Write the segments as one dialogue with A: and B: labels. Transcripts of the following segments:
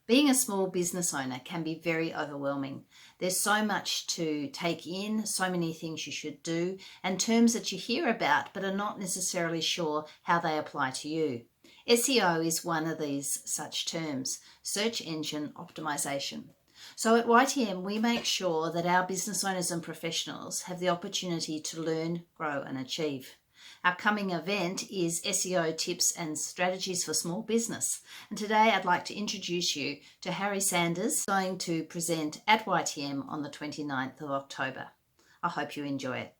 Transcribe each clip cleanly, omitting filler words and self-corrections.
A: Being a small business owner can be very overwhelming. There's so much to take in, so many things you should do, and terms that you hear about but are not necessarily sure how they apply to you. SEO is one of these such terms, search engine optimization. So at YTM, we make sure that our business owners and professionals have the opportunity to learn, grow, and achieve. Our coming event is SEO tips and strategies for small business. And today I'd like to introduce you to Harry Sanders, going to present at YTM on the 29th of October. I hope you enjoy it.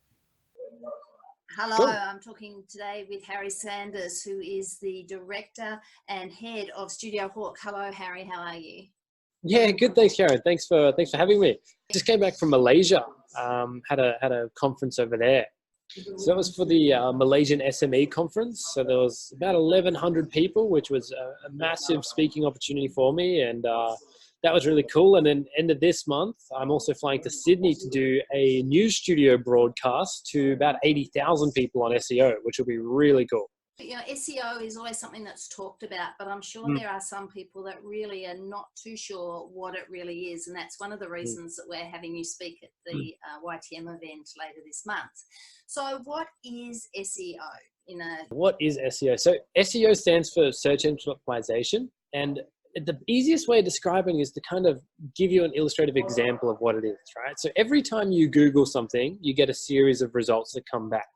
A: Hello,
B: Cool.
A: I'm talking today with Harry Sanders, who is the director and head of Studio Hawk. Hello, Harry, how are you?
B: Yeah, good. Thanks, Karen. Thanks for having me. Just came back from Malaysia. Had a conference over there. So that was for the Malaysian SME conference. So there was about 1,100 people, which was a massive speaking opportunity for me, and that was really cool. And then end of this month, I'm also flying to Sydney to do a news studio broadcast to about 80,000 people on SEO, which will be really cool.
A: SEO is always something that's talked about, but I'm sure there are some people that really are not too sure what it really is. And that's one of the reasons that we're having you speak at the YTM event later this month. So what is SEO?
B: What is SEO? So SEO stands for search engine optimization. And the easiest way of describing is to kind of give you an illustrative example of what it is, right? So every time you Google something, you get a series of results that come back.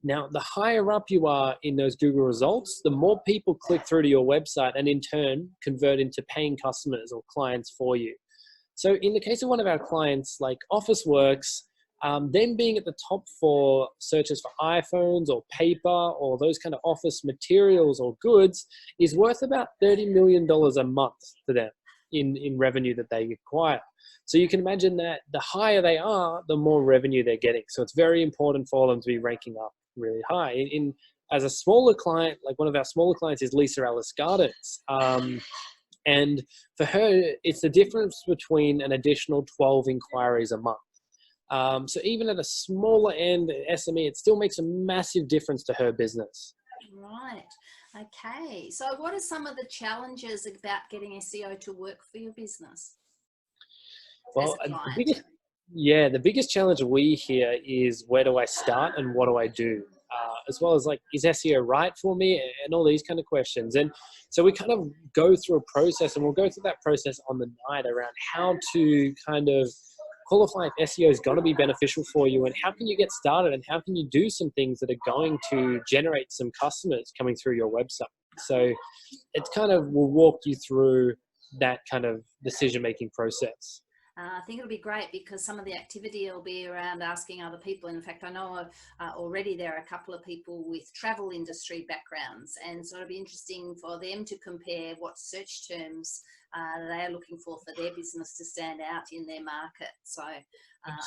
B: Now, the higher up you are in those Google results, the more people click through to your website and in turn convert into paying customers or clients for you. So in the case of one of our clients, like Officeworks, them being at the top for searches for iPhones or paper or those kind of office materials or goods is worth about $30 million a month to them in revenue that they acquire. So you can imagine that the higher they are, the more revenue they're getting. So it's very important for them to be ranking up really high. As a smaller client, like one of our smaller clients is Lisa Alice Gardens. And for her, it's the difference between an additional 12 inquiries a month. So even at a smaller end SME, it still makes a massive difference to her business.
A: Right. Okay. So what are some of the challenges about getting SEO to work for your business as
B: Well,
A: a client?
B: the biggest challenge we hear is where do I start and what do I do? As well as like, is SEO right for me? And all these kind of questions. And so we kind of go through a process, and we'll go through that process on the night around how to kind of qualify if SEO is going to be beneficial for you, and how can you get started, and how can you do some things that are going to generate some customers coming through your website. So it's kind of, we'll walk you through that kind of decision-making process.
A: I think it'll be great because some of the activity will be around asking other people. In fact, I know already there are a couple of people with travel industry backgrounds, and so it'll be interesting for them to compare what search terms they are looking for their business to stand out in their market. So,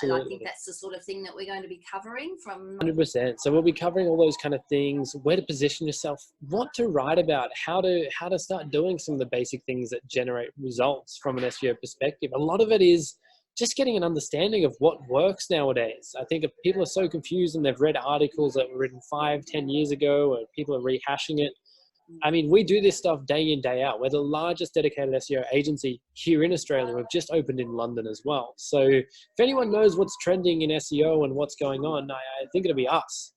A: and I think that's the sort of thing that we're going to be covering from
B: 100%. So we'll be covering all those kind of things, where to position yourself, what to write about, how to start doing some of the basic things that generate results from an SEO perspective. A lot of it is just getting an understanding of what works nowadays. I think if people are so confused and they've read articles that were written 5-10 years ago, or people are rehashing it. I mean, we do this stuff day in, day out. We're the largest dedicated SEO agency here in Australia. We've just opened in London as well. So if anyone knows what's trending in SEO and what's going on, I think it'll be us.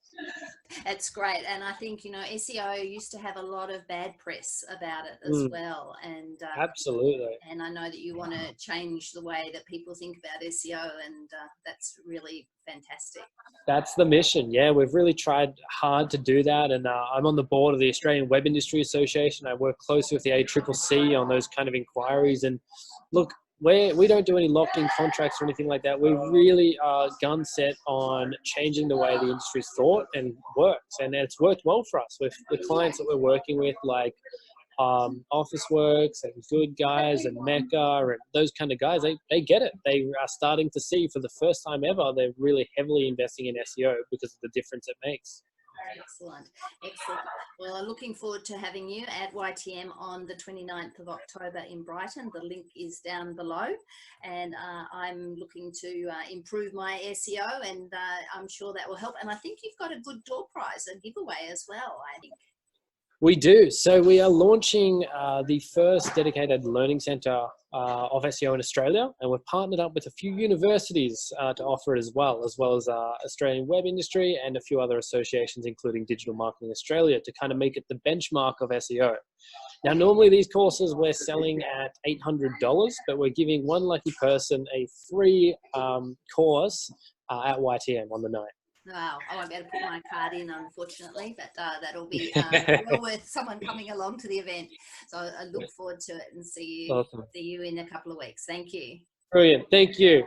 A: It's great. And I think, SEO used to have a lot of bad press about it as well. And
B: Absolutely.
A: and I know that you want to change the way that people think about SEO, and that's really fantastic.
B: That's the mission. Yeah, we've really tried hard to do that. And I'm on the board of the Australian Web Industry Association. I work closely with the ACCC on those kind of inquiries. And look, we don't do any locked-in contracts or anything like that. We really are gun set on changing the way the industry's thought and works. And it's worked well for us with the clients that we're working with, like Officeworks and Good Guys and Mecca and those kind of guys. They get it. They are starting to see for the first time ever, they're really heavily investing in SEO because of the difference it makes.
A: Excellent. Excellent. Well, I'm looking forward to having you at YTM on the 29th of October in Brighton. The link is down below, and I'm looking to improve my SEO, and I'm sure that will help. And I think you've got a good door prize, a giveaway as well, I think.
B: We do. So we are launching the first dedicated learning centre of SEO in Australia, and we've partnered up with a few universities to offer it as well as Australian web industry and a few other associations, including Digital Marketing Australia, to kind of make it the benchmark of SEO. Now, normally these courses we're selling at $800, but we're giving one lucky person a free course at YTM on the night.
A: Wow, I won't be able to put my card in, unfortunately, but that'll be
B: Awesome.
A: well worth someone coming along to the event. So I look forward to it and see you in a couple of weeks. Thank you.
B: Brilliant. Thank you.